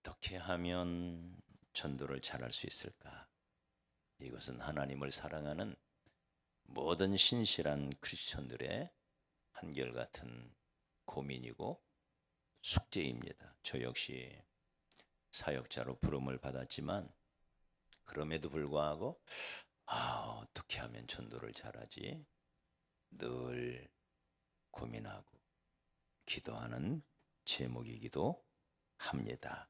어떻게 하면 전도를 잘할 수 있을까? 이것은 하나님을 사랑하는 모든 신실한 크리스천들의 한결같은 고민이고 숙제입니다. 저 역시 사역자로 부름을 받았지만 그럼에도 불구하고 어떻게 하면 전도를 잘하지? 늘 고민하고 기도하는 제목이기도 합니다.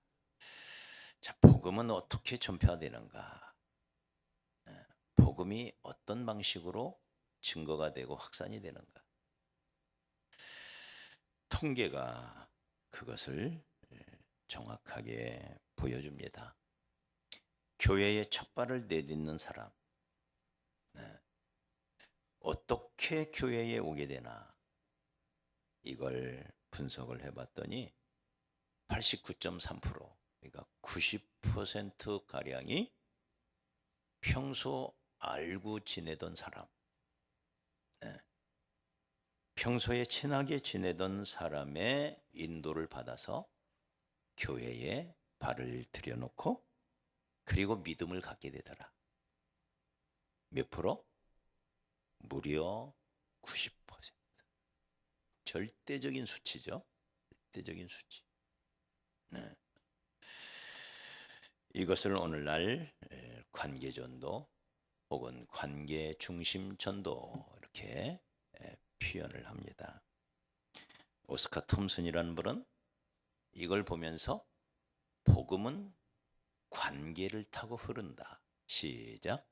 자, 복음은 어떻게 전파되는가? 복음이 어떤 방식으로 증거가 되고 확산이 되는가? 통계가 그것을 정확하게 보여줍니다. 교회에 첫 발을 내딛는 사람, 어떻게 교회에 오게 되나? 이걸 분석을 해봤더니 89.3%, 그러니까 90%가량이 평소 알고 지내던 사람, 평소에 친하게 지내던 사람의 인도를 받아서 교회에 발을 들여놓고 그리고 믿음을 갖게 되더라. 몇 프로? 무려 90%. 절대적인 수치죠. 절대적인 수치. 네. 이것을 오늘날 관계전도 혹은 관계중심전도 이렇게 표현을 합니다. 오스카 톰슨이라는 분은 이걸 보면서 복음은 관계를 타고 흐른다. 시작.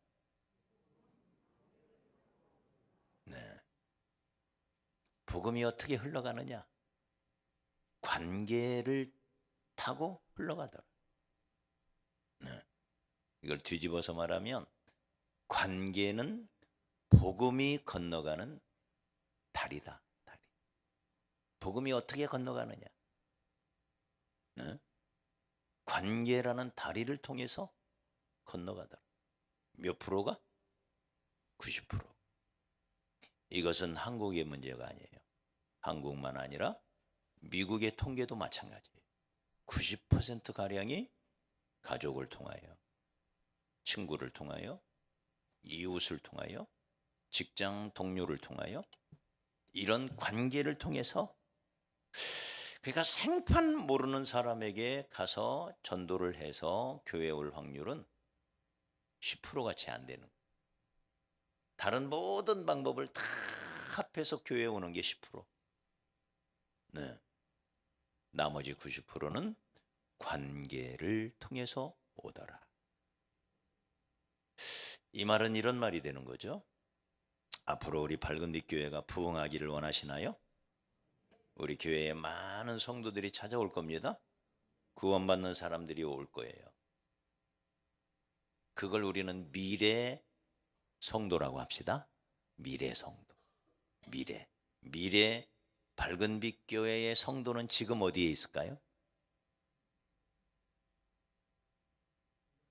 네. 복음이 어떻게 흘러가느냐? 관계를 타고 흘러가더라. 네. 이걸 뒤집어서 말하면 관계는 복음이 건너가는 다리다. 다리. 복음이 어떻게 건너가느냐? 네? 관계라는 다리를 통해서 건너가더라. 몇 프로가? 90%. 이것은 한국의 문제가 아니에요. 한국만 아니라 미국의 통계도 마찬가지예요. 90%가량이 가족을 통하여, 친구를 통하여, 이웃을 통하여, 직장 동료를 통하여 이런 관계를 통해서, 그러니까 생판 모르는 사람에게 가서 전도를 해서 교회에 올 확률은 10%가 채 안 되는 거예요. 다른 모든 방법을 다 합해서 교회에 오는 게 10%. 네. 나머지 90%는 관계를 통해서 오더라. 이 말은 이런 말이 되는 거죠. 앞으로 우리 밝은빛 교회가 부흥하기를 원하시나요? 우리 교회에 많은 성도들이 찾아올 겁니다. 구원받는 사람들이 올 거예요. 그걸 우리는 미래 성도라고 합시다. 미래 성도. 미래 밝은빛 교회의 성도는 지금 어디에 있을까요?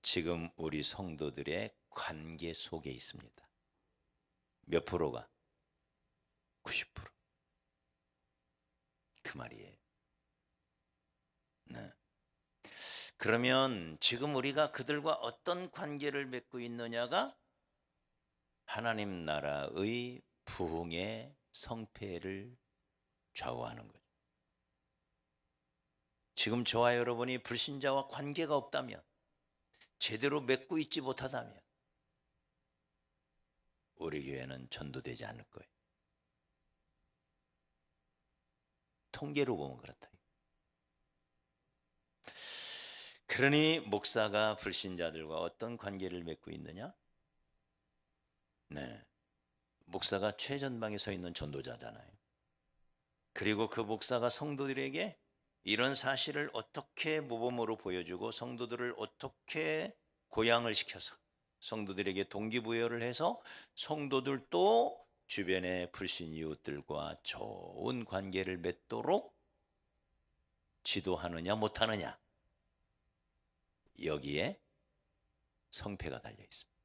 지금 우리 성도들의 관계 속에 있습니다. 몇 프로가? 90%. 그 말이에요. 네. 그러면 지금 우리가 그들과 어떤 관계를 맺고 있느냐가 하나님 나라의 부흥의 성패를 좌우하는 거죠. 지금 저와 여러분이 불신자와 관계가 없다면, 제대로 맺고 있지 못하다면 우리 교회는 전도되지 않을 거예요. 통계로 보면 그렇다. 그러니 목사가 불신자들과 어떤 관계를 맺고 있느냐? 네, 목사가 최전방에 서 있는 전도자잖아요. 그리고 그 목사가 성도들에게 이런 사실을 어떻게 모범으로 보여주고 성도들을 어떻게 고양을 시켜서 성도들에게 동기부여를 해서 성도들도 주변의 불신 이웃들과 좋은 관계를 맺도록 지도하느냐 못하느냐, 여기에 성패가 달려 있습니다.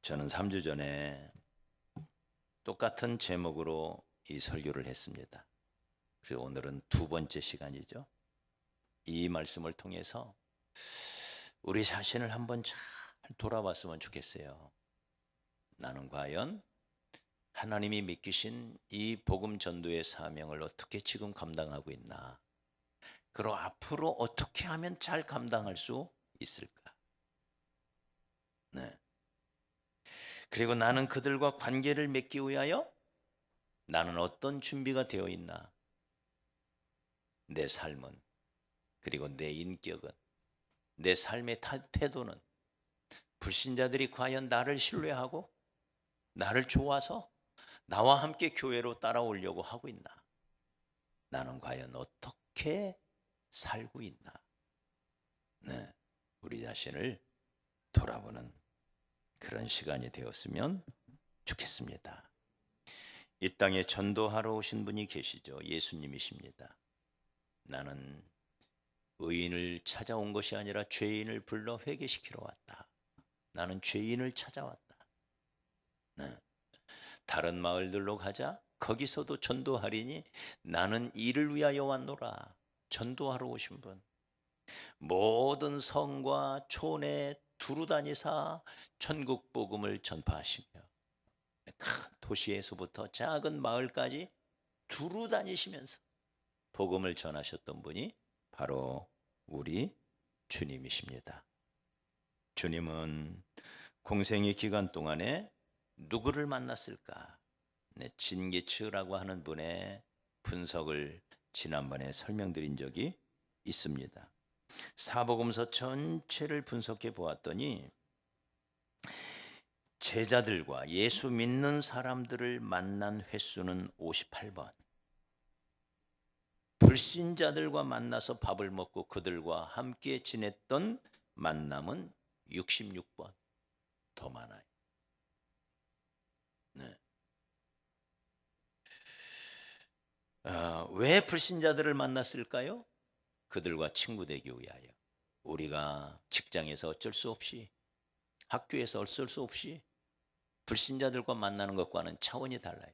저는 3주 전에 똑같은 제목으로 이 설교를 했습니다. 그래서 오늘은 두 번째 시간이죠. 이 말씀을 통해서 우리 자신을 한번 잘 돌아봤으면 좋겠어요. 나는 과연 하나님이 맡기신 이 복음 전도의 사명을 어떻게 지금 감당하고 있나? 그리고 앞으로 어떻게 하면 잘 감당할 수 있을까? 네. 그리고 나는 그들과 관계를 맺기 위하여 나는 어떤 준비가 되어 있나? 내 삶은, 그리고 내 인격은, 내 삶의 태도는 불신자들이 과연 나를 신뢰하고 나를 좋아서 나와 함께 교회로 따라오려고 하고 있나? 나는 과연 어떻게 살고 있나? 네, 우리 자신을 돌아보는 그런 시간이 되었으면 좋겠습니다. 이 땅에 전도하러 오신 분이 계시죠. 예수님이십니다. 나는 의인을 찾아온 것이 아니라 죄인을 불러 회개시키러 왔다. 나는 죄인을 찾아왔다. 네. 다른 마을들로 가자. 거기서도 전도하리니 나는 이를 위하여 왔노라. 전도하러 오신 분. 모든 성과 촌에 두루 다니사 천국 복음을 전파하시며 큰 도시에서부터 작은 마을까지 두루 다니시면서 복음을 전하셨던 분이 바로 우리 주님이십니다. 주님은 공생의 기간 동안에 누구를 만났을까? 진기츠라고 하는 분의 분석을 지난번에 설명드린 적이 있습니다. 사복음서 전체를 분석해 보았더니 제자들과 예수 믿는 사람들을 만난 횟수는 58번, 불신자들과 만나서 밥을 먹고 그들과 함께 지냈던 만남은 66번 더 많아요. 네. 왜 불신자들을 만났을까요? 그들과 친구 되기 위하여. 우리가 직장에서 어쩔 수 없이, 학교에서 어쩔 수 없이 불신자들과 만나는 것과는 차원이 달라요.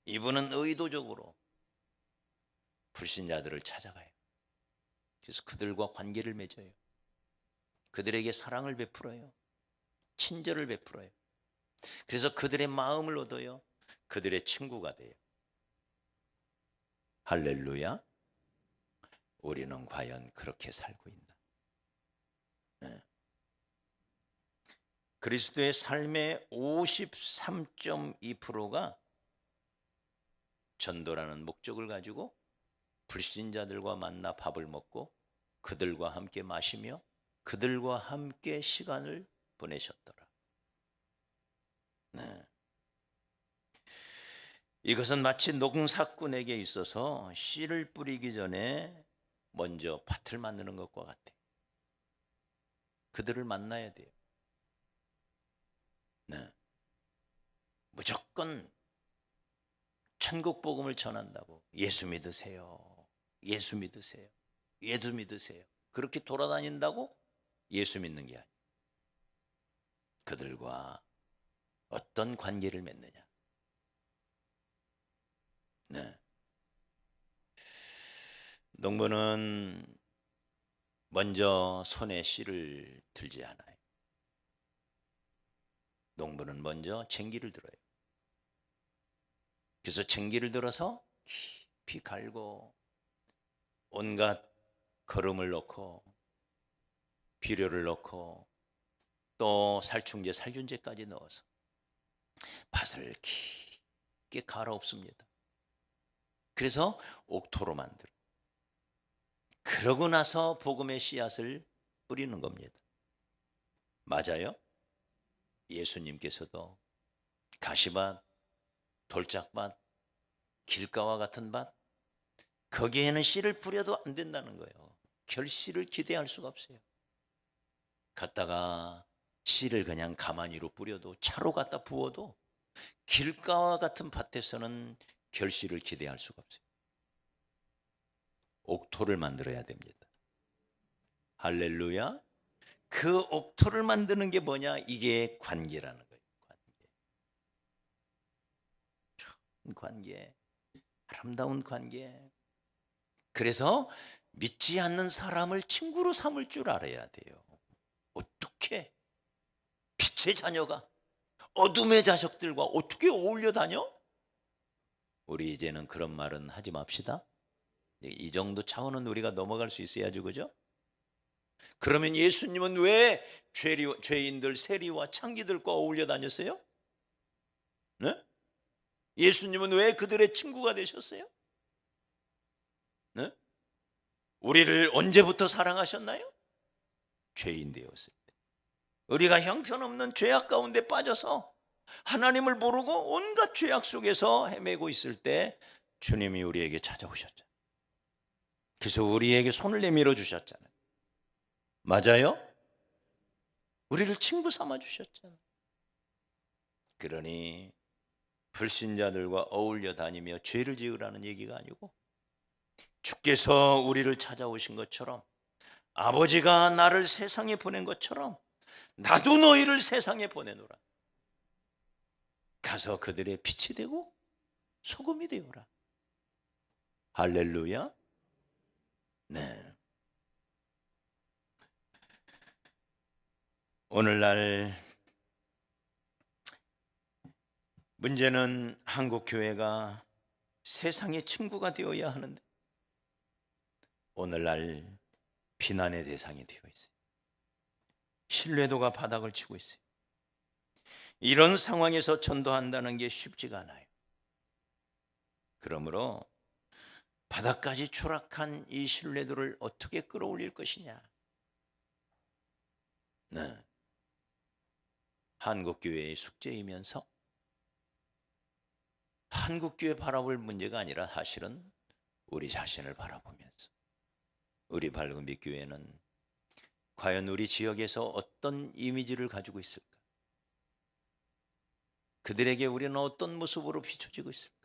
이분은 의도적으로 불신자들을 찾아가요. 그래서 그들과 관계를 맺어요. 그들에게 사랑을 베풀어요. 친절을 베풀어요. 그래서 그들의 마음을 얻어요. 그들의 친구가 돼요. 할렐루야. 우리는 과연 그렇게 살고 있나? 네. 그리스도의 삶의 53.2%가 전도라는 목적을 가지고 불신자들과 만나 밥을 먹고 그들과 함께 마시며 그들과 함께 시간을 보내셨더라. 네. 이것은 마치 농사꾼에게 있어서 씨를 뿌리기 전에 먼저 밭을 만드는 것과 같아요. 그들을 만나야 돼요. 네. 무조건 천국 복음을 전한다고 예수 믿으세요. 예수 믿으세요. 예수 믿으세요. 그렇게 돌아다닌다고 예수 믿는 게 아니에요. 그들과 어떤 관계를 맺느냐. 네. 농부는 먼저 손에 씨를 들지 않아요. 농부는 먼저 쟁기를 들어요. 그래서 쟁기를 들어서 깊이 갈고 온갖 거름을 넣고 비료를 넣고 또 살충제, 살균제까지 넣어서 밭을 깊게 갈아엎습니다. 그래서 옥토로 만들어. 그러고 나서 복음의 씨앗을 뿌리는 겁니다. 맞아요? 예수님께서도 가시밭, 돌짝밭, 길가와 같은 밭, 거기에는 씨를 뿌려도 안 된다는 거예요. 결실을 기대할 수가 없어요. 갔다가 씨를 그냥 가마니로 뿌려도, 차로 갖다 부어도 길가와 같은 밭에서는 결실을 기대할 수가 없어요. 옥토를 만들어야 됩니다. 할렐루야. 그 옥토를 만드는 게 뭐냐? 이게 관계라는 거예요. 관계. 아름다운 관계. 그래서 믿지 않는 사람을 친구로 삼을 줄 알아야 돼요. 어떻게 빛의 자녀가 어둠의 자식들과 어떻게 어울려 다녀? 우리 이제는 그런 말은 하지 맙시다. 이 정도 차원은 우리가 넘어갈 수 있어야죠, 그죠? 그러면 예수님은 왜 죄인들, 세리와 창기들과 어울려 다녔어요? 네? 예수님은 왜 그들의 친구가 되셨어요? 네? 우리를 언제부터 사랑하셨나요? 죄인 되었을 때. 우리가 형편없는 죄악 가운데 빠져서 하나님을 모르고 온갖 죄악 속에서 헤매고 있을 때 주님이 우리에게 찾아오셨죠. 그래서 우리에게 손을 내밀어 주셨잖아요. 맞아요? 우리를 친구 삼아 주셨잖아요. 그러니 불신자들과 어울려 다니며 죄를 지으라는 얘기가 아니고, 주께서 우리를 찾아오신 것처럼, 아버지가 나를 세상에 보낸 것처럼 나도 너희를 세상에 보내노라. 가서 그들의 빛이 되고 소금이 되어라. 할렐루야. 네. 오늘날 문제는 한국 교회가 세상의 친구가 되어야 하는데 오늘날 비난의 대상이 되어 있어요. 신뢰도가 바닥을 치고 있어요. 이런 상황에서 전도한다는 게 쉽지가 않아요. 그러므로 바닥까지 추락한 이 신뢰도를 어떻게 끌어올릴 것이냐. 네. 한국교회의 숙제이면서 한국교회 바라볼 문제가 아니라 사실은 우리 자신을 바라보면서 우리 밝은빛 교회는 과연 우리 지역에서 어떤 이미지를 가지고 있을까? 그들에게 우리는 어떤 모습으로 비춰지고 있을까?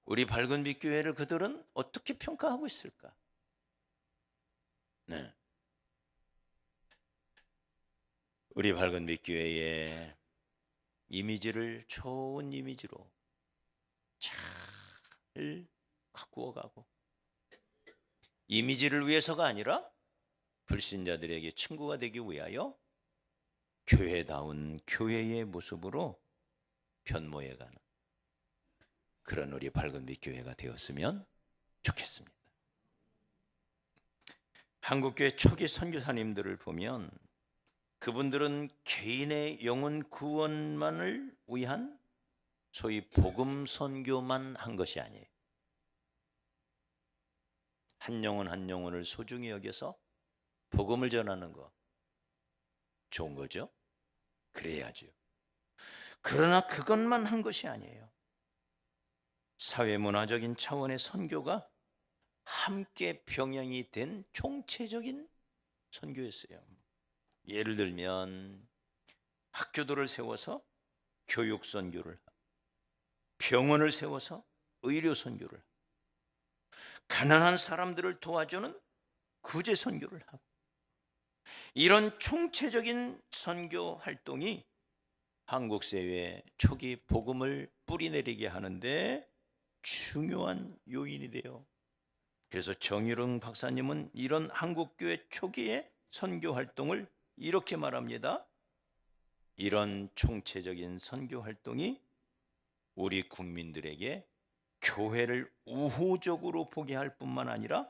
우리 밝은빛 교회를 그들은 어떻게 평가하고 있을까? 네. 우리 밝은빛 교회의 이미지를 좋은 이미지로 잘 가꾸어가고, 이미지를 위해서가 아니라 불신자들에게 친구가 되기 위하여 교회다운 교회의 모습으로 변모해가는 그런 우리 밝은빛 교회가 되었으면 좋겠습니다. 한국교회 초기 선교사님들을 보면 그분들은 개인의 영혼 구원만을 위한 소위 복음 선교만 한 것이 아니에요. 한 영혼 한 영혼을 소중히 여겨서 복음을 전하는 거 좋은 거죠? 그래야죠. 그러나 그것만 한 것이 아니에요. 사회문화적인 차원의 선교가 함께 병행이 된 총체적인 선교였어요. 예를 들면 학교들을 세워서 교육 선교를, 병원을 세워서 의료 선교를, 가난한 사람들을 도와주는 구제 선교를 하고, 이런 총체적인 선교 활동이 한국 사회의 초기 복음을 뿌리내리게 하는데 중요한 요인이 돼요. 그래서 정일웅 박사님은 이런 한국교회 초기의 선교 활동을 이렇게 말합니다. 이런 총체적인 선교 활동이 우리 국민들에게 교회를 우호적으로 보게 할 뿐만 아니라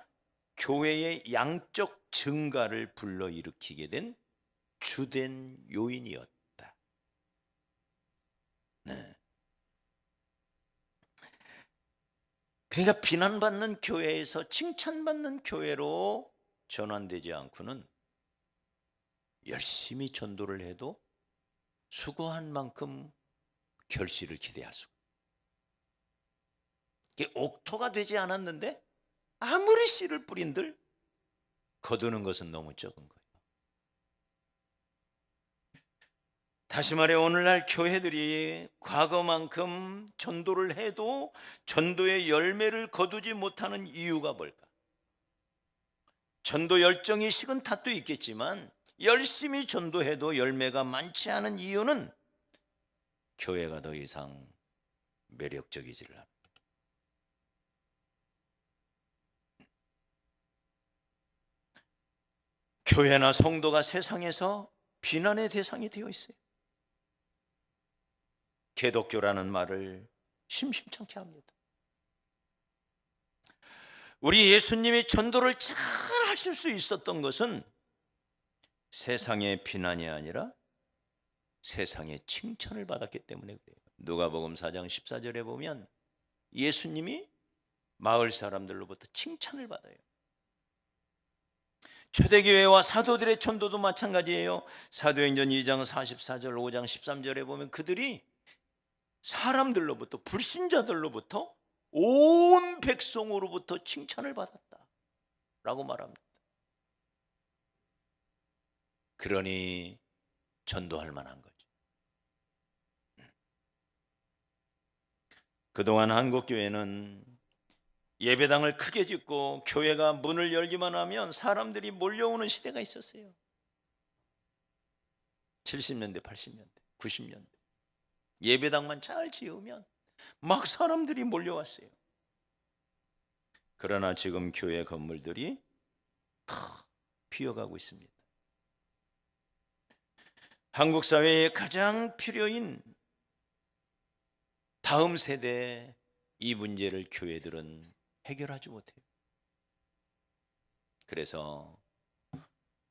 교회의 양적 증가를 불러일으키게 된 주된 요인이었다. 네. 그러니까 비난받는 교회에서 칭찬받는 교회로 전환되지 않고는 열심히 전도를 해도 수고한 만큼 결실을 기대할 수 없어요. 이게 옥토가 되지 않았는데 아무리 씨를 뿌린들 거두는 것은 너무 적은 거예요. 다시 말해 오늘날 교회들이 과거만큼 전도를 해도 전도의 열매를 거두지 못하는 이유가 뭘까? 전도 열정이 식은 탓도 있겠지만 열심히 전도해도 열매가 많지 않은 이유는 교회가 더 이상 매력적이지를 않아요. 교회나 성도가 세상에서 비난의 대상이 되어 있어요. 개독교라는 말을 심심찮게 합니다. 우리 예수님이 전도를 잘 하실 수 있었던 것은 세상의 비난이 아니라 세상의 칭찬을 받았기 때문에 그래요. 누가복음 4장 14절에 보면 예수님이 마을 사람들로부터 칭찬을 받아요. 초대교회와 사도들의 전도도 마찬가지예요. 사도행전 2장 44절, 5장 13절에 보면 그들이 사람들로부터, 불신자들로부터, 온 백성으로부터 칭찬을 받았다라고 말합니다. 그러니 전도할 만한 거죠. 그동안 한국교회는 예배당을 크게 짓고 교회가 문을 열기만 하면 사람들이 몰려오는 시대가 있었어요. 70년대, 80년대, 90년대 예배당만 잘 지으면 막 사람들이 몰려왔어요. 그러나 지금 교회 건물들이 다 비어가고 있습니다. 한국 사회에 가장 필요인 다음 세대의 이 문제를 교회들은 해결하지 못해요. 그래서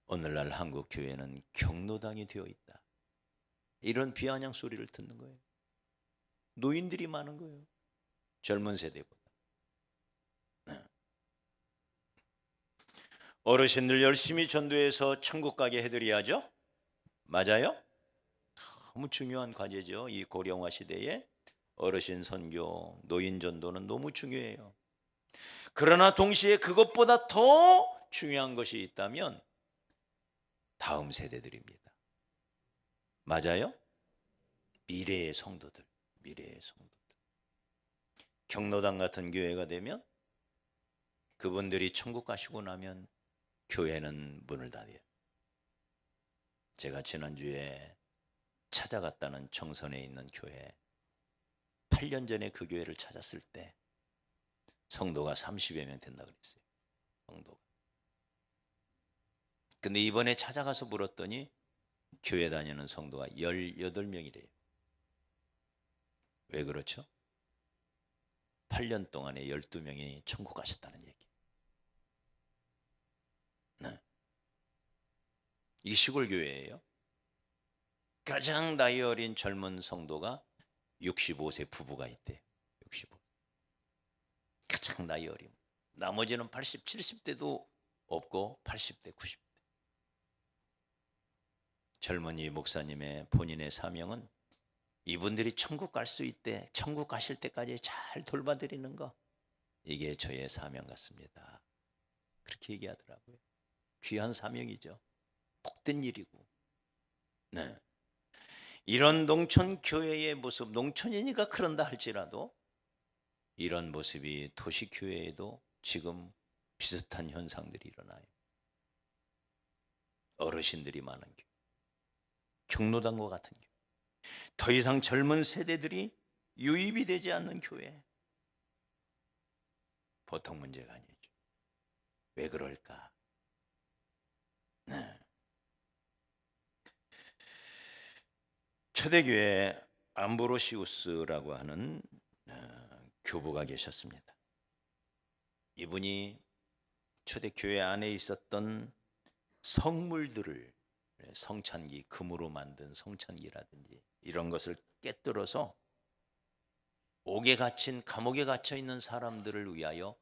오늘날 한국 교회는 경로당이 되어 있다, 이런 비아냥 소리를 듣는 거예요. 노인들이 많은 거예요, 젊은 세대보다. 어르신들 열심히 전도해서 천국 가게 해드려야죠. 맞아요? 너무 중요한 과제죠. 이 고령화 시대에 어르신 선교, 노인 전도는 너무 중요해요. 그러나 동시에 그것보다 더 중요한 것이 있다면 다음 세대들입니다. 맞아요? 미래의 성도들, 미래의 성도들. 경로당 같은 교회가 되면 그분들이 천국 가시고 나면 교회는 문을 닫아요. 제가 지난주에 찾아갔다는 청선에 있는 교회, 8년 전에 그 교회를 찾았을 때 성도가 30여 명 된다고 그랬어요. 성도가. 근데 이번에 찾아가서 물었더니 교회 다니는 성도가 18명이래요. 왜 그렇죠? 8년 동안에 12명이 천국 가셨다는 얘기. 네. 이 시골 교회예요. 가장 나이 어린 젊은 성도가 65세 부부가 있대요. 65. 가장 나이 어린. 나머지는 80, 70대도 없고 80대, 90대. 젊은이 목사님의 본인의 사명은 이분들이 천국 갈 수 있대, 천국 가실 때까지 잘 돌봐드리는 거, 이게 저의 사명 같습니다. 그렇게 얘기하더라고요. 귀한 사명이죠. 복된 일이고. 네. 이런 농촌 교회의 모습, 농촌이니까 그런다 할지라도 이런 모습이 도시 교회에도 지금 비슷한 현상들이 일어나요. 어르신들이 많은 교회, 경로당과 같은 교회, 더 이상 젊은 세대들이 유입이 되지 않는 교회. 보통 문제가 아니죠. 왜 그럴까? 네. 초대교회에 암브로시우스라고 하는 교부가 계셨습니다. 이분이 초대교회 안에 있었던 성물들을, 성찬기, 금으로 만든 성찬기라든지 이런 것을 깨뜨려서 옥에 갇힌, 감옥에 갇혀 있는 사람들을 위하여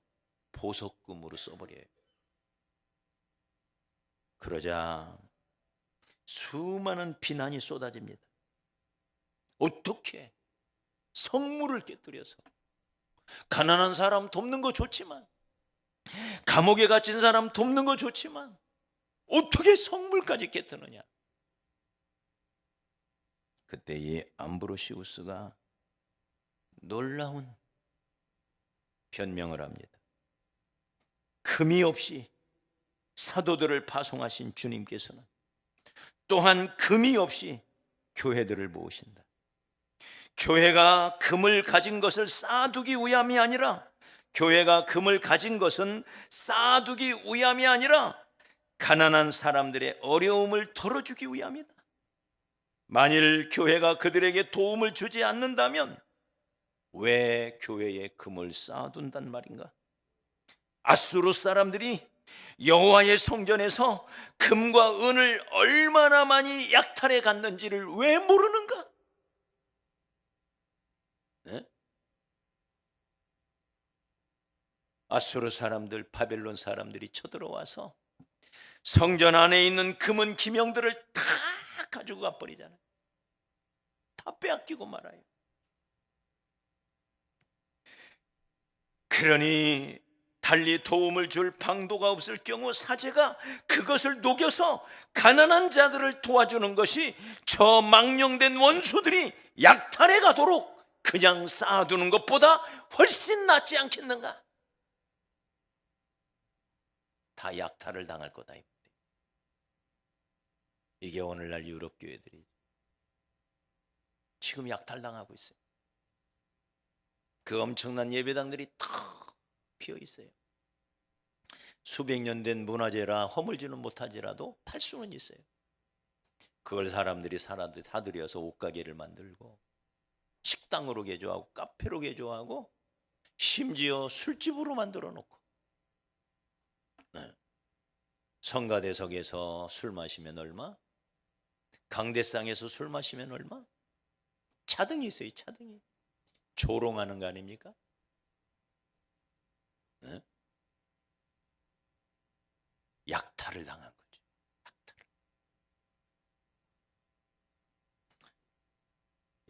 보석금으로 써버려요. 그러자 수많은 비난이 쏟아집니다. 어떻게 성물을 깨뜨려서, 가난한 사람 돕는 거 좋지만, 감옥에 갇힌 사람 돕는 거 좋지만 어떻게 성물까지 깨뜨느냐. 그때 이 암브로시우스가 놀라운 변명을 합니다. 금이 없이 사도들을 파송하신 주님께서는 또한 금이 없이 교회들을 모으신다. 교회가 금을 가진 것을 쌓아두기 위함이 아니라, 교회가 금을 가진 것은 쌓아두기 위함이 아니라 가난한 사람들의 어려움을 덜어주기 위함이다. 만일 교회가 그들에게 도움을 주지 않는다면 왜 교회에 금을 쌓아둔단 말인가? 아수르 사람들이 여호와의 성전에서 금과 은을 얼마나 많이 약탈해 갔는지를 왜 모르는가? 네? 아수르 사람들, 바벨론 사람들이 쳐들어와서 성전 안에 있는 금은 기명들을 다 가지고 가버리잖아요. 다 빼앗기고 말아요. 그러니 달리 도움을 줄 방도가 없을 경우 사제가 그것을 녹여서 가난한 자들을 도와주는 것이 저 망령된 원수들이 약탈해 가도록 그냥 쌓아두는 것보다 훨씬 낫지 않겠는가? 다 약탈을 당할 거다. 이게 오늘날 유럽 교회들이 지금 약탈당하고 있어요. 그 엄청난 예배당들이 탁 비어 있어요. 수백 년 된 문화재라 허물지는 못하지라도 팔 수는 있어요. 그걸 사람들이 사들여서 옷가게를 만들고 식당으로 개조하고 카페로 개조하고 심지어 술집으로 만들어 놓고, 성가대석에서 술 마시면 얼마? 강대상에서 술 마시면 얼마? 차등이 있어요. 차등이. 조롱하는 거 아닙니까? 네? 약탈을 당한 거죠. 약탈을.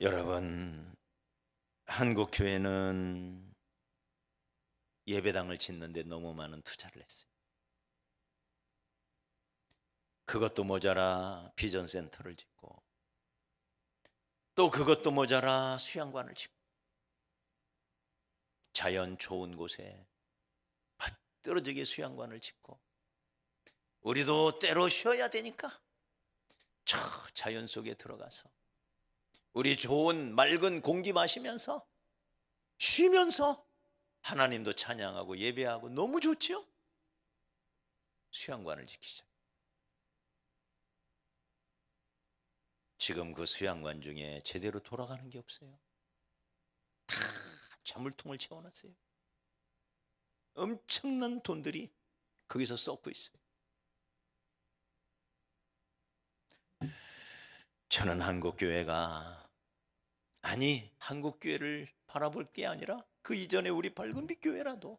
여러분, 한국 교회는 예배당을 짓는데 너무 많은 투자를 했어요. 그것도 모자라 비전 센터를 짓고, 또 그것도 모자라 수양관을 짓고, 자연 좋은 곳에 떨어지게 수양관을 짓고, 우리도 때로 쉬어야 되니까 저 자연 속에 들어가서 우리 좋은 맑은 공기 마시면서 쉬면서 하나님도 찬양하고 예배하고 너무 좋죠? 수양관을 지키자. 지금 그 수양관 중에 제대로 돌아가는 게 없어요. 다 자물통을 채워놨어요. 엄청난 돈들이 거기서 썩고 있어요. 저는 한국교회가, 아니 한국교회를 바라볼 게 아니라 그 이전에 우리 밝은빛 교회라도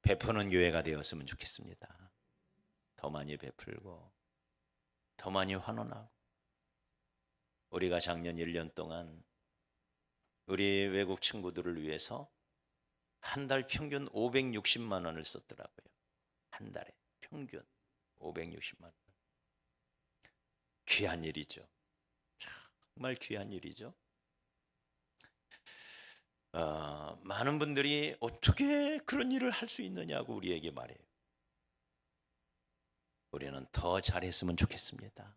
베푸는 교회가 되었으면 좋겠습니다. 더 많이 베풀고 더 많이 환원하고, 우리가 작년 1년 동안 우리 외국 친구들을 위해서 한 달 평균 560만 원을 썼더라고요. 한 달에 평균 560만 원. 귀한 일이죠. 정말 귀한 일이죠. 많은 분들이 어떻게 그런 일을 할 수 있느냐고 우리에게 말해요. 우리는 더 잘했으면 좋겠습니다.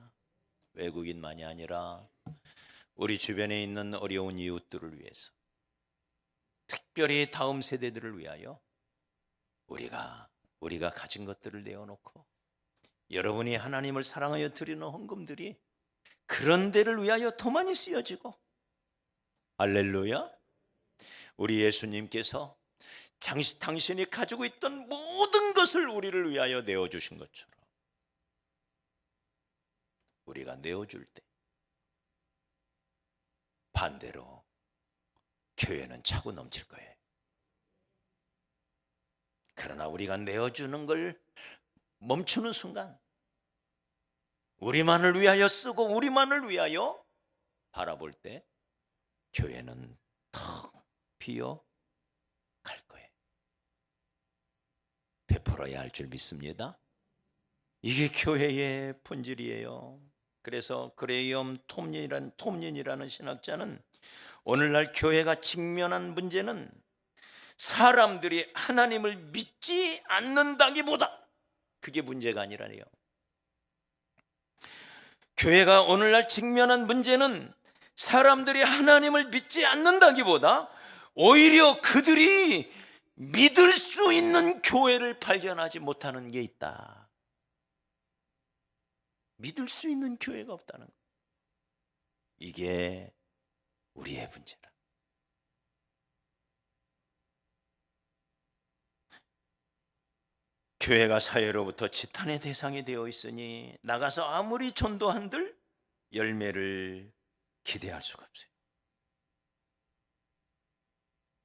외국인만이 아니라 우리 주변에 있는 어려운 이웃들을 위해서, 특별히 다음 세대들을 위하여 우리가 가진 것들을 내어놓고, 여러분이 하나님을 사랑하여 드리는 헌금들이 그런 데를 위하여 더 많이 쓰여지고, 할렐루야. 우리 예수님께서 당신이 가지고 있던 모든 것을 우리를 위하여 내어주신 것처럼 우리가 내어줄 때 반대로 교회는 차고 넘칠 거예요. 그러나 우리가 내어주는 걸 멈추는 순간, 우리만을 위하여 쓰고 우리만을 위하여 바라볼 때 교회는 턱 비어 갈 거예요. 베풀어야 할 줄 믿습니다. 이게 교회의 본질이에요. 그래서 그레이엄 톰린이라는 신학자는 오늘날 교회가 직면한 문제는 사람들이 하나님을 믿지 않는다기보다 그게 문제가 아니라네요. 교회가 오늘날 직면한 문제는 사람들이 하나님을 믿지 않는다기보다 오히려 그들이 믿을 수 있는 교회를 발견하지 못하는 게 있다. 믿을 수 있는 교회가 없다는 것. 이게 우리의 문제다. 교회가 사회로부터 지탄의 대상이 되어 있으니 나가서 아무리 전도한들 열매를 기대할 수가 없어요.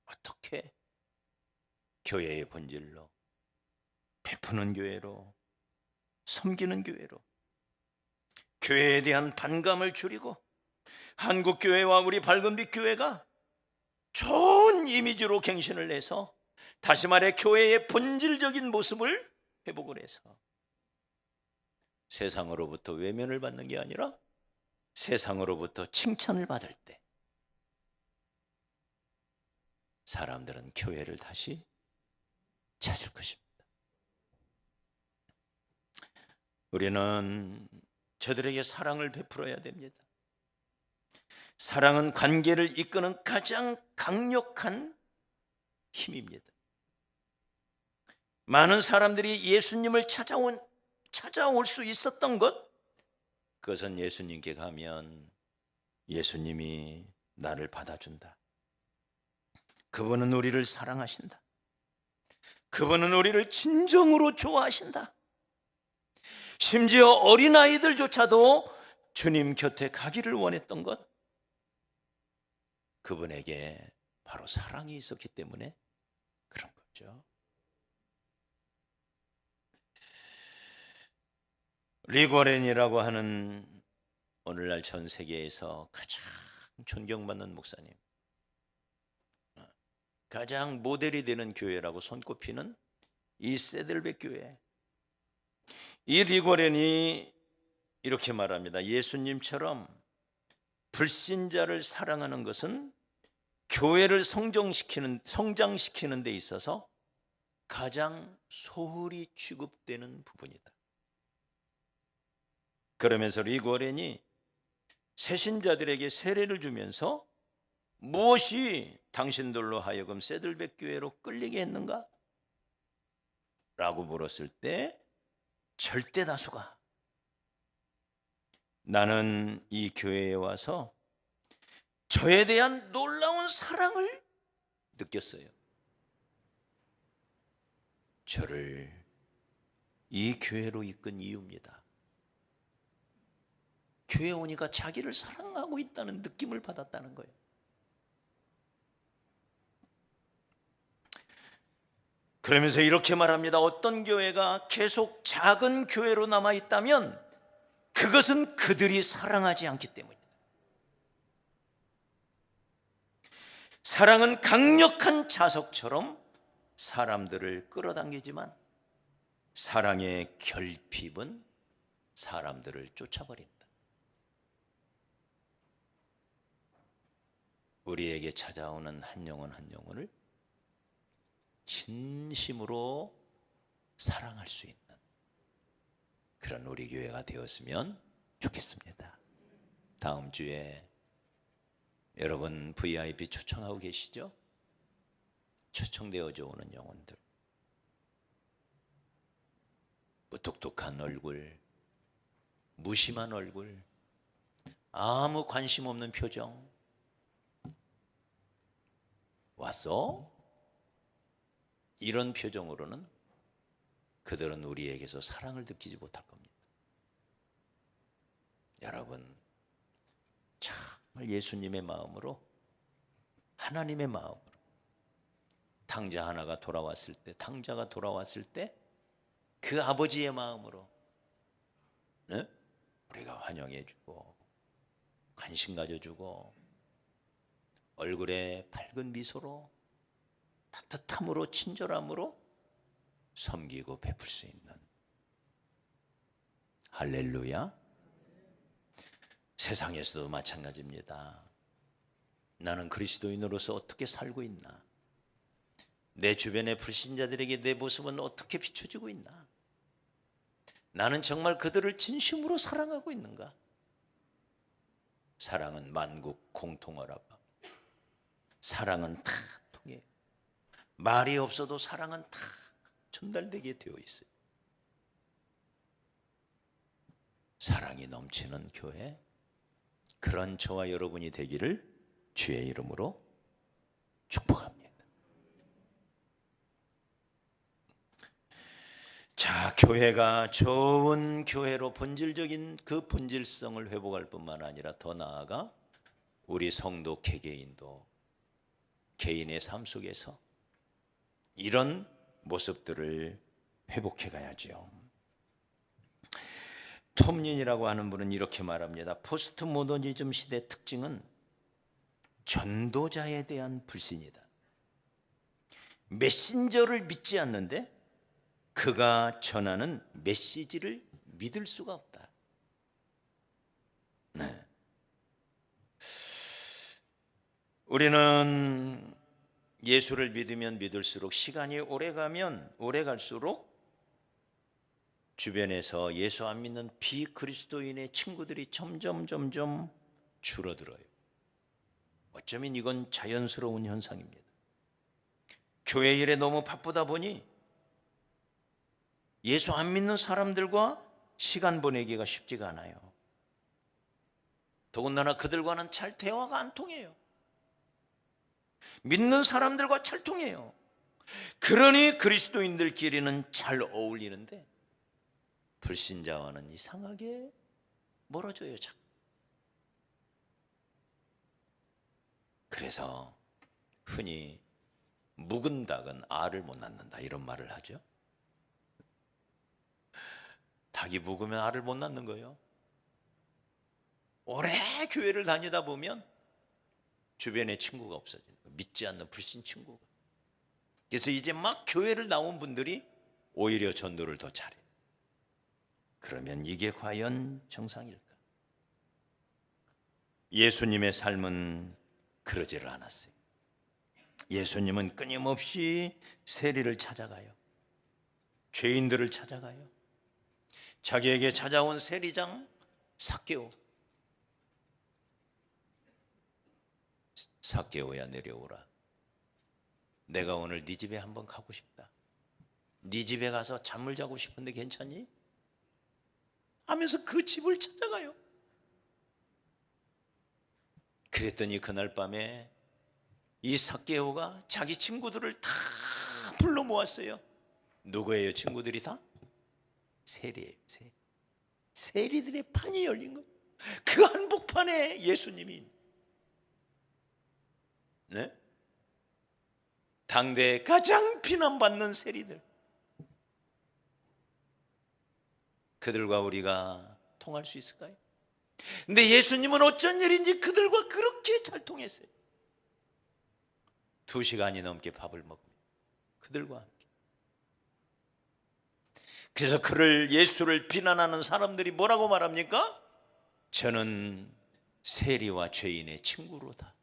어떻게 교회의 본질로, 베푸는 교회로, 섬기는 교회로, 교회에 대한 반감을 줄이고 한국교회와 우리 밝은빛 교회가 좋은 이미지로 갱신을 해서, 다시 말해 교회의 본질적인 모습을 회복을 해서 세상으로부터 외면을 받는 게 아니라 세상으로부터 칭찬을 받을 때 사람들은 교회를 다시 찾을 것입니다. 우리는 저들에게 사랑을 베풀어야 됩니다. 사랑은 관계를 이끄는 가장 강력한 힘입니다. 많은 사람들이 예수님을 찾아올 수 있었던 것, 그것은 예수님께 가면 예수님이 나를 받아준다. 그분은 우리를 사랑하신다. 그분은 우리를 진정으로 좋아하신다. 심지어 어린아이들조차도 주님 곁에 가기를 원했던 것, 그분에게 바로 사랑이 있었기 때문에 그런 거죠. 리고렌이라고 하는 오늘날 전 세계에서 가장 존경받는 목사님, 가장 모델이 되는 교회라고 손꼽히는 이 세들백 교회, 이 리고렌이 이렇게 말합니다. 예수님처럼 불신자를 사랑하는 것은 교회를 성장시키는 데 있어서 가장 소홀히 취급되는 부분이다. 그러면서 리고렌이 새신자들에게 세례를 주면서 무엇이 당신들로 하여금 세들백 교회로 끌리게 했는가? 라고 물었을 때 절대 다수가 나는 이 교회에 와서 저에 대한 놀라운 사랑을 느꼈어요. 저를 이 교회로 이끈 이유입니다. 교회에 오니까 자기를 사랑하고 있다는 느낌을 받았다는 거예요. 그러면서 이렇게 말합니다. 어떤 교회가 계속 작은 교회로 남아있다면 그것은 그들이 사랑하지 않기 때문입니다. 사랑은 강력한 자석처럼 사람들을 끌어당기지만 사랑의 결핍은 사람들을 쫓아버린다. 우리에게 찾아오는 한 영혼 한 영혼을 진심으로 사랑할 수 있는 그런 우리 교회가 되었으면 좋겠습니다. 다음 주에 여러분 VIP 초청하고 계시죠? 초청되어져 오는 영혼들, 무뚝뚝한 얼굴, 무심한 얼굴, 아무 관심 없는 표정, 왔어? 이런 표정으로는 그들은 우리에게서 사랑을 느끼지 못할 겁니다. 여러분, 정말 예수님의 마음으로, 하나님의 마음으로 탕자가 돌아왔을 때 그 아버지의 마음으로 우리가 환영해주고 관심 가져주고 얼굴에 밝은 미소로 따뜻함으로 친절함으로 섬기고 베풀 수 있는, 할렐루야. 세상에서도 마찬가지입니다. 나는 그리스도인으로서 어떻게 살고 있나? 내 주변의 불신자들에게 내 모습은 어떻게 비춰지고 있나? 나는 정말 그들을 진심으로 사랑하고 있는가? 사랑은 만국 공통어라고 합니다. 사랑은 다 통해요. 말이 없어도 사랑은 다 전달되게 되어 있어요. 사랑이 넘치는 교회, 그런 저와 여러분이 되기를 주의 이름으로 축복합니다. 자, 교회가 좋은 교회로 본질적인 그 본질성을 회복할 뿐만 아니라 더 나아가 우리 성도 개개인도 개인의 삶 속에서 이런 모습들을 회복해 가야죠. 톰린이라고 하는 분은 이렇게 말합니다. 포스트 모더니즘 시대의 특징은 전도자에 대한 불신이다. 메신저를 믿지 않는데 그가 전하는 메시지를 믿을 수가 없다. 네. 우리는 예수를 믿으면 믿을수록, 시간이 오래 갈수록 주변에서 예수 안 믿는 비그리스도인의 친구들이 점점 줄어들어요. 어쩌면 이건 자연스러운 현상입니다. 교회 일에 너무 바쁘다 보니 예수 안 믿는 사람들과 시간 보내기가 쉽지가 않아요. 더군다나 그들과는 잘 대화가 안 통해요. 믿는 사람들과 잘 통해요. 그러니 그리스도인들끼리는 잘 어울리는데 불신자와는 이상하게 멀어져요, 자꾸. 그래서 흔히 묵은 닭은 알을 못 낳는다, 이런 말을 하죠. 닭이 묵으면 알을 못 낳는 거예요. 오래 교회를 다니다 보면 주변에 친구가 없어지는 거예요. 믿지 않는 불신 친구가. 그래서 이제 막 교회를 나온 분들이 오히려 전도를 더 잘해요. 그러면 이게 과연 정상일까? 예수님의 삶은 그러지를 않았어요. 예수님은 끊임없이 세리를 찾아가요. 죄인들을 찾아가요. 자기에게 찾아온 세리장 삭개오야 내려오라. 내가 오늘 네 집에 한번 가고 싶다. 네 집에 가서 잠을 자고 싶은데 괜찮니? 하면서 그 집을 찾아가요. 그랬더니 그날 밤에 이 삭개오가 자기 친구들을 다 불러 모았어요. 누구예요? 친구들이 다? 세리예요. 세리들의 판이 열린 거예요. 그 한복판에 예수님이, 네? 당대 가장 비난받는 세리들, 그들과 우리가 통할 수 있을까요? 근데 예수님은 어쩐 일인지 그들과 그렇게 잘 통했어요. 2시간이 넘게 밥을 먹습니다. 그들과 함께. 그래서 예수를 비난하는 사람들이 뭐라고 말합니까? 저는 세리와 죄인의 친구로다.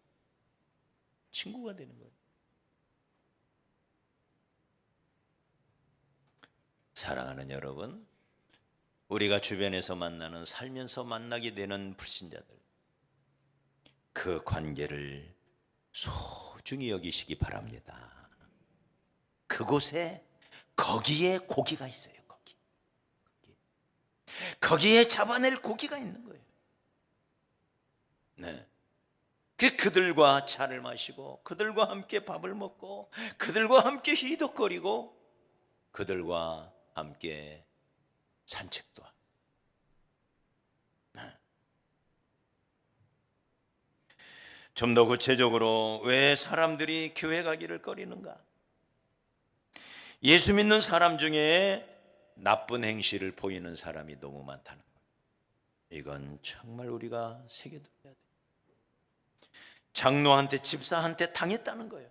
친구가 되는 거예요. 사랑하는 여러분, 우리가 주변에서 만나는, 살면서 만나게 되는 불신자들, 그 관계를 소중히 여기시기 바랍니다. 그곳에, 거기에 고기가 있어요. 거기에 잡아낼 고기가 있는 거예요. 네. 그들과 차를 마시고, 그들과 함께 밥을 먹고, 그들과 함께 희덕거리고, 그들과 함께 산책도 하고. 네. 좀 더 구체적으로 왜 사람들이 교회 가기를 꺼리는가? 예수 믿는 사람 중에 나쁜 행실을 보이는 사람이 너무 많다는 거예요. 이건 정말 우리가 새겨둬야 돼요. 장로한테, 집사한테 당했다는 거예요.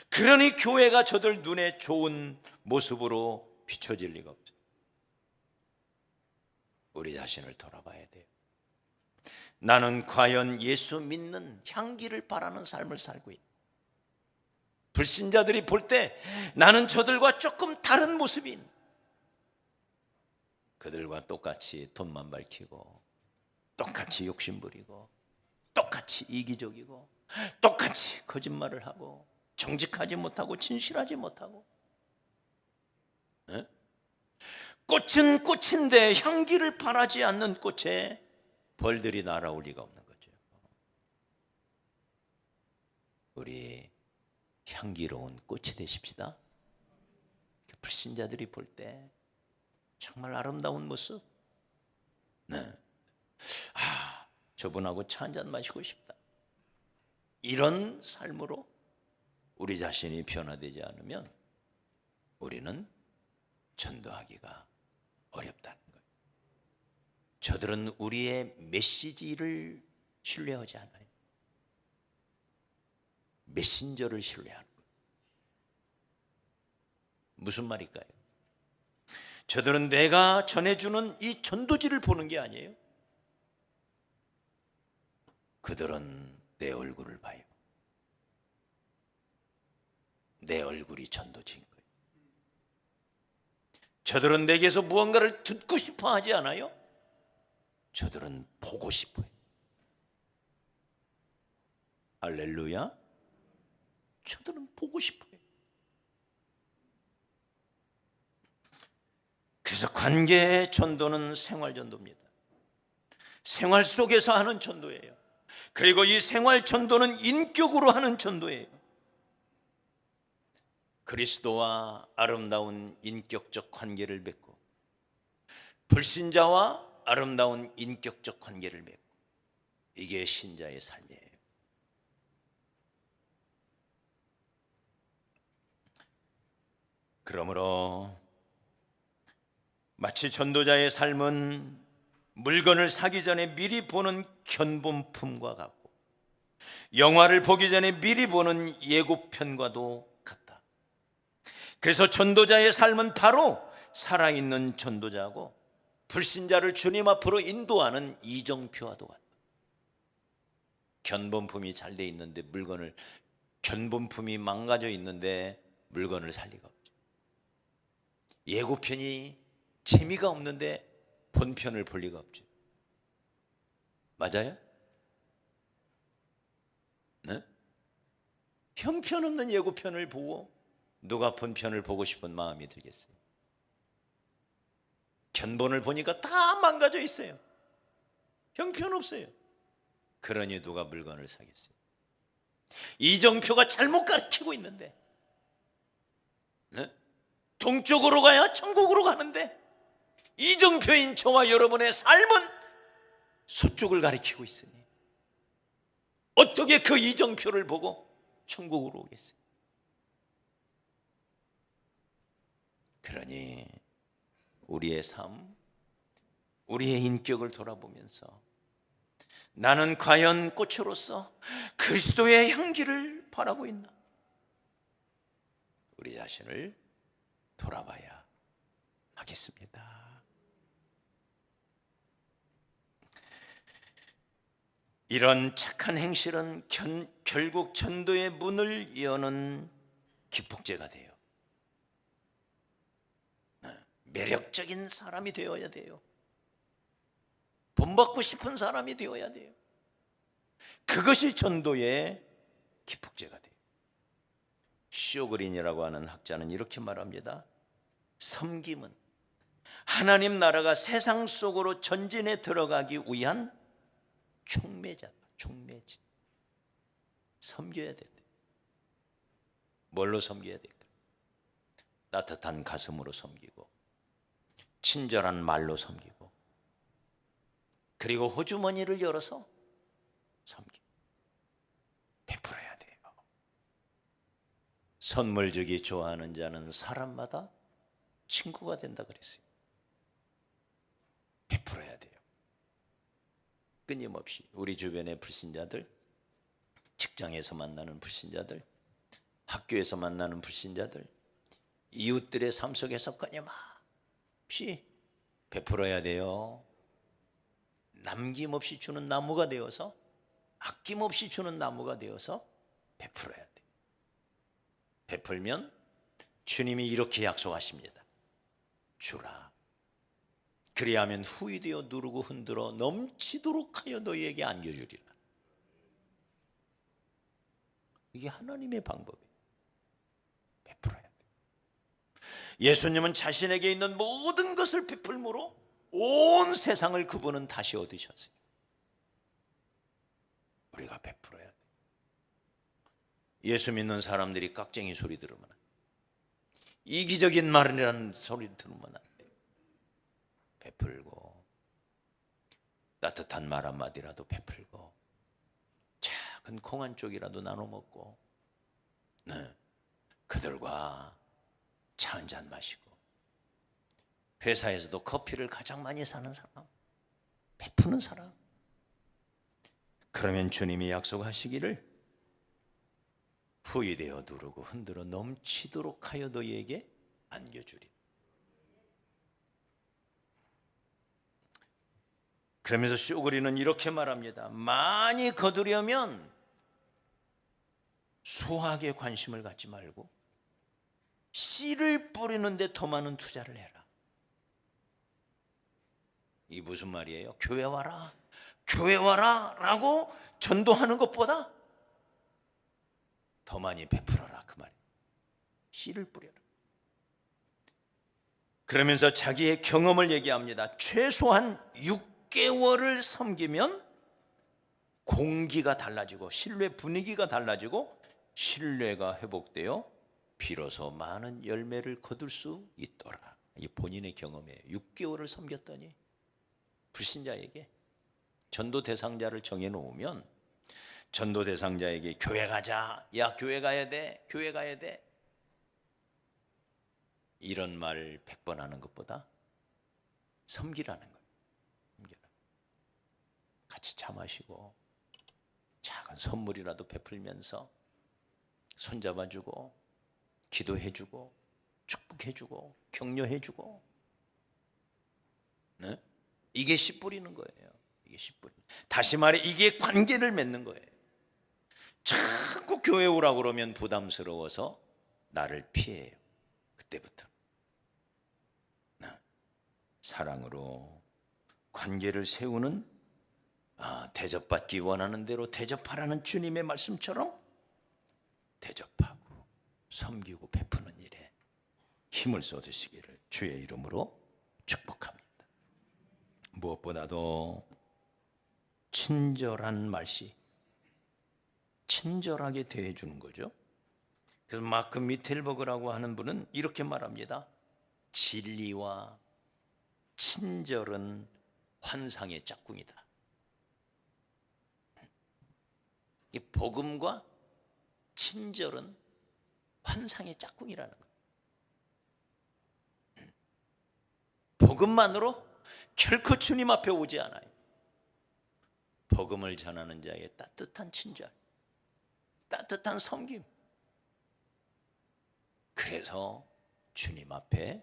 그러니 교회가 저들 눈에 좋은 모습으로 비춰질 리가 없죠. 우리 자신을 돌아봐야 돼요. 나는 과연 예수 믿는 향기를 바라는 삶을 살고 있다. 불신자들이 볼 때 나는 저들과 조금 다른 모습인, 그들과 똑같이 돈만 밝히고 똑같이 욕심부리고 똑같이 이기적이고 똑같이 거짓말을 하고 정직하지 못하고 진실하지 못하고. 에? 꽃은 꽃인데 향기를 바라지 않는 꽃에 벌들이 날아올 리가 없는 거죠. 우리 향기로운 꽃이 되십시다. 불신자들이 볼 때 정말 아름다운 모습. 네. 저분하고 차 한잔 마시고 싶다. 이런 삶으로 우리 자신이 변화되지 않으면 우리는 전도하기가 어렵다는 거예요. 저들은 우리의 메시지를 신뢰하지 않아요. 메신저를 신뢰하는 거예요. 무슨 말일까요? 저들은 내가 전해주는 이 전도지를 보는 게 아니에요. 그들은 내 얼굴을 봐요. 내 얼굴이 전도지인 거예요. 저들은 내게서 무언가를 듣고 싶어 하지 않아요. 저들은 보고 싶어요. 할렐루야. 저들은 보고 싶어요. 그래서 관계의 전도는 생활 전도입니다. 생활 속에서 하는 전도예요. 그리고 이 생활 전도는 인격으로 하는 전도예요. 그리스도와 아름다운 인격적 관계를 맺고 불신자와 아름다운 인격적 관계를 맺고, 이게 신자의 삶이에요. 그러므로 마치 전도자의 삶은 물건을 사기 전에 미리 보는 견본품과 같고 영화를 보기 전에 미리 보는 예고편과도 같다. 그래서 전도자의 삶은 바로 살아있는 전도자고 불신자를 주님 앞으로 인도하는 이정표와도 같다. 견본품이 잘 돼 있는데 견본품이 망가져 있는데 물건을 살 리가 없죠. 예고편이 재미가 없는데 본편을 볼 리가 없죠. 맞아요? 네? 형편없는 예고편을 보고 누가 본편을 보고 싶은 마음이 들겠어요? 견본을 보니까 다 망가져 있어요. 형편없어요. 그러니 누가 물건을 사겠어요? 이정표가 잘못 가르치고 있는데, 네? 동쪽으로 가야 천국으로 가는데 이정표인 저와 여러분의 삶은 서쪽을 가리키고 있으니 어떻게 그 이정표를 보고 천국으로 오겠어요? 그러니 우리의 삶, 우리의 인격을 돌아보면서 나는 과연 꽃으로서 그리스도의 향기를 바라고 있나? 우리 자신을 돌아봐야 하겠습니다. 이런 착한 행실은 결국 전도의 문을 여는 기폭제가 돼요. 매력적인 사람이 되어야 돼요. 본받고 싶은 사람이 되어야 돼요. 그것이 전도의 기폭제가 돼요. 쇼그린이라고 하는 학자는 이렇게 말합니다. 섬김은 하나님 나라가 세상 속으로 전진해 들어가기 위한 촉매자다. 촉매지. 섬겨야 된다. 뭘로 섬겨야 될까? 따뜻한 가슴으로 섬기고, 친절한 말로 섬기고, 그리고 호주머니를 열어서 섬기고, 베풀어야 돼요. 선물 주기 좋아하는 자는 사람마다 친구가 된다 그랬어요. 베풀어야 돼요. 끊임없이 우리 주변의 불신자들, 직장에서 만나는 불신자들, 학교에서 만나는 불신자들, 이웃들의 삶 속에서 끊임없이 베풀어야 돼요. 남김없이 주는 나무가 되어서, 아낌없이 주는 나무가 되어서 베풀어야 돼요. 베풀면 주님이 이렇게 약속하십니다. 주라, 그리하면 후히 되어 누르고 흔들어 넘치도록 하여 너희에게 안겨주리라. 이게 하나님의 방법이에요. 베풀어야 돼. 예수님은 자신에게 있는 모든 것을 베풀므로 온 세상을 그분은 다시 얻으셨어요. 우리가 베풀어야 돼. 예수 믿는 사람들이 깍쟁이 소리 들으면 안 돼. 이기적인 말이라는 소리 들으면 안 돼. 베풀고 따뜻한 말 한마디라도 베풀고 작은 콩 한 쪽이라도 나눠 먹고, 네, 그들과 차 한 잔 마시고, 회사에서도 커피를 가장 많이 사는 사람, 베푸는 사람. 그러면 주님이 약속하시기를 후히 되어 누르고 흔들어 넘치도록 하여 너희에게 안겨주리. 그러면서 쇼그리는 이렇게 말합니다. 많이 거두려면 수학에 관심을 갖지 말고 씨를 뿌리는데 더 많은 투자를 해라. 이 무슨 말이에요? 교회 와라, 교회 와라 라고 전도하는 것보다 더 많이 베풀어라, 그 말이에요. 씨를 뿌려라. 그러면서 자기의 경험을 얘기합니다. 최소한 6개월을 섬기면 공기가 달라지고 신뢰 분위기가 달라지고 신뢰가 회복되어 비로소 많은 열매를 거둘 수 있더라. 이 본인의 경험이에요. 6개월을 섬겼더니 불신자에게 전도 대상자를 정해놓으면 전도 대상자에게 교회 가자, 야 교회 가야 돼, 교회 가야 돼, 이런 말 100번 하는 것보다 섬기라는 거예요. 같이 차 마시고 작은 선물이라도 베풀면서 손잡아주고 기도해주고 축복해주고 격려해주고, 네? 이게 씨 뿌리는 거예요. 이게 씨 뿌리는. 다시 말해 이게 관계를 맺는 거예요. 자꾸 교회 오라고 그러면 부담스러워서 나를 피해요. 그때부터 사랑으로 관계를 세우는, 대접받기 원하는 대로 대접하라는 주님의 말씀처럼 대접하고 섬기고 베푸는 일에 힘을 쏟으시기를 주의 이름으로 축복합니다. 무엇보다도 친절한 말씨, 친절하게 대해주는 거죠. 그래서 마크 미텔버그라고 하는 분은 이렇게 말합니다. 진리와 친절은 환상의 짝꿍이다. 이 복음과 친절은 환상의 짝꿍이라는 거예요. 복음만으로 결코 주님 앞에 오지 않아요. 복음을 전하는 자의 따뜻한 친절, 따뜻한 섬김, 그래서 주님 앞에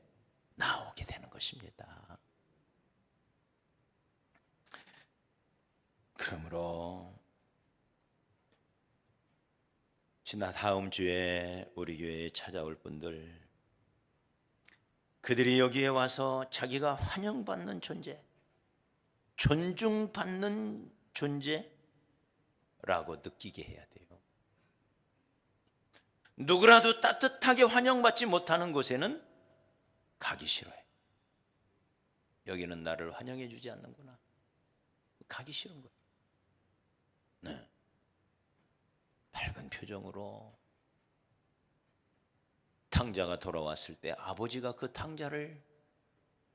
나오게 되는 것입니다. 그러므로 지난 다음 주에 우리 교회에 찾아올 분들, 그들이 여기에 와서 자기가 환영받는 존재, 존중받는 존재라고 느끼게 해야 돼요. 누구라도 따뜻하게 환영받지 못하는 곳에는 가기 싫어해. 여기는 나를 환영해 주지 않는구나, 가기 싫은 거예요. 네. 밝은 표정으로 탕자가 돌아왔을 때 아버지가 그 탕자를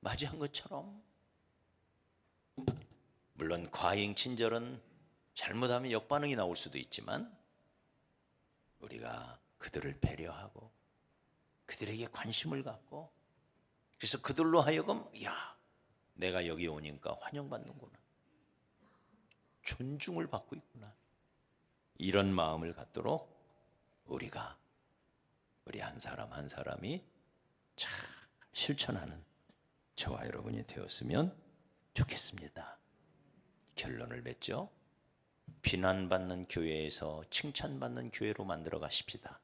맞이한 것처럼, 물론 과잉 친절은 잘못하면 역반응이 나올 수도 있지만 우리가 그들을 배려하고 그들에게 관심을 갖고, 그래서 그들로 하여금 야 내가 여기 오니까 환영받는구나, 존중을 받고 있구나, 이런 마음을 갖도록 우리가, 우리 한 사람 한 사람이 잘 실천하는 저와 여러분이 되었으면 좋겠습니다. 결론을 맺죠. 비난받는 교회에서 칭찬받는 교회로 만들어 가십시다.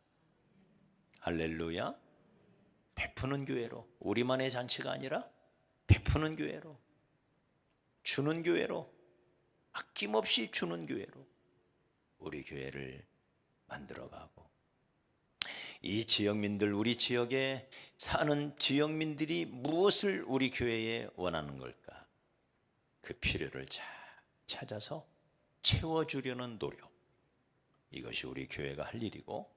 할렐루야. 베푸는 교회로, 우리만의 잔치가 아니라 베푸는 교회로, 주는 교회로, 아낌없이 주는 교회로 우리 교회를 만들어가고, 이 지역민들, 우리 지역에 사는 지역민들이 무엇을 우리 교회에 원하는 걸까? 그 필요를 잘 찾아서 채워주려는 노력, 이것이 우리 교회가 할 일이고,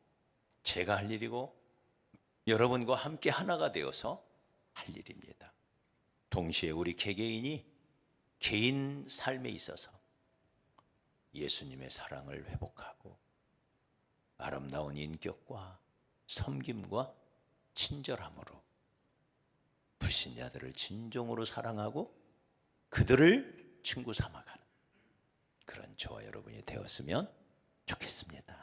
제가 할 일이고, 여러분과 함께 하나가 되어서 할 일입니다. 동시에 우리 개개인이 개인 삶에 있어서 예수님의 사랑을 회복하고 아름다운 인격과 섬김과 친절함으로 불신자들을 진정으로 사랑하고 그들을 친구 삼아가는 그런 저와 여러분이 되었으면 좋겠습니다.